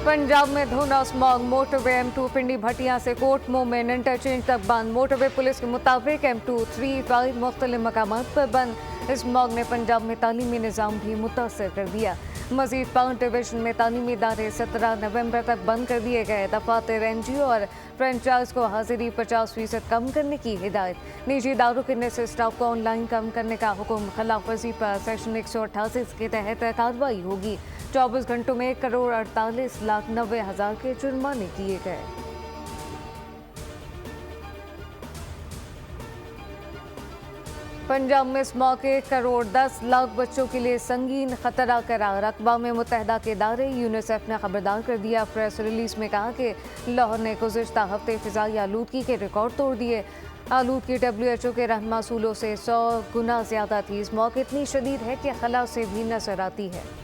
पंजाब में धुंध और स्मॉग, मोटरवे M2 पिंडी भटिया से कोर्ट मोमेंट इंटरचेंज तक बंद। मोटरवे पुलिस के मुताबिक M2 3-5 मुख्तलिफ मकामात पर बंद। स्मॉग ने पंजाब में तालीमी निज़ाम भी मुतासर कर दिया। मजीद 5 डिवीजन में तालीमी इदारे 17 नवंबर तक बंद कर दिए गए। दफातर NGO और फ्रेंचाइज को हाजिरी 50% कम करने की हिदायत। निजी इदारों के निजी स्टाफ को ऑनलाइन कम करने का हुक्म। खिलाफ वर्जी पर सेक्शन 188 के तहत कार्रवाई होगी। 24 घंटों में 1,48,90,000 के जुर्माने किए गए। पंजाब में स्मॉग 1,10,00,000 बच्चों के लिए संगीन खतरा करार। अक़वाम मुत्तहिदा के इदारे यूनिसेफ ने खबरदार कर दिया। प्रेस रिलीज में कहा कि लाहौर ने गुज़िश्ता हफ्ते फ़िज़ाई आलूदगी के रिकॉर्ड तोड़ दिए। आलूदगी WHO के रहनुमा असूलों से 100 गुना ज़्यादा थी। स्मॉग इतनी शदीद है कि खला से भी नजर आती है।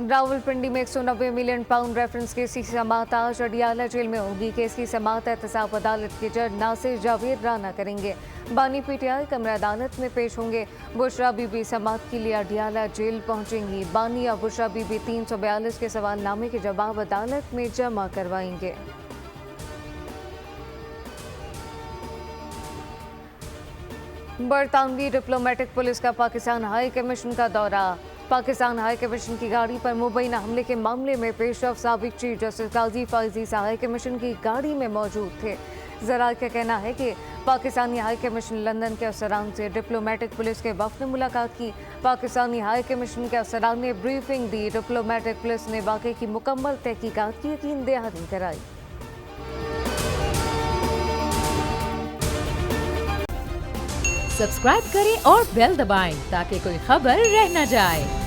रावलपिंडी में 190 मिलियन पाउंड रेफरेंस केस की समाअत आज अडियाला जेल में होगी। केस की समाअत एहतसाब अदालत के जज नासिर जावेद राना करेंगे। बानी PTI कमरा अदालत में पेश होंगे। बुशरा बीबी समाअत के लिए अडियाला जेल पहुंचेंगी। बानी और बुशरा बीबी 342 के सवालनामे के जवाब अदालत में जमा करवाएंगे। बरतानवी डिप्लोमेटिक पुलिस का पाकिस्तान हाई कमीशन का दौरा। पाकिस्तान हाई कमीशन की गाड़ी पर मुबैना हमले के मामले में पेशरफ साबिक चीफ जस्टिस काजी फाइज ईसा हाई कमीशन की गाड़ी में मौजूद थे। ज़राए का कहना है कि पाकिस्तानी हाई कमीशन लंदन के अफसरान से डिप्लोमेटिक पुलिस के वफ़द ने मुलाकात की। पाकिस्तानी हाई कमीशन के अफसरान ने ब्रीफिंग दी। डिप्लोमेटिक पुलिस ने वाक़े की मुकम्मल तहकीकात की यकीन दहानी कराई। सब्सक्राइब करें और बेल दबाएं ताकि कोई खबर रह न जाए।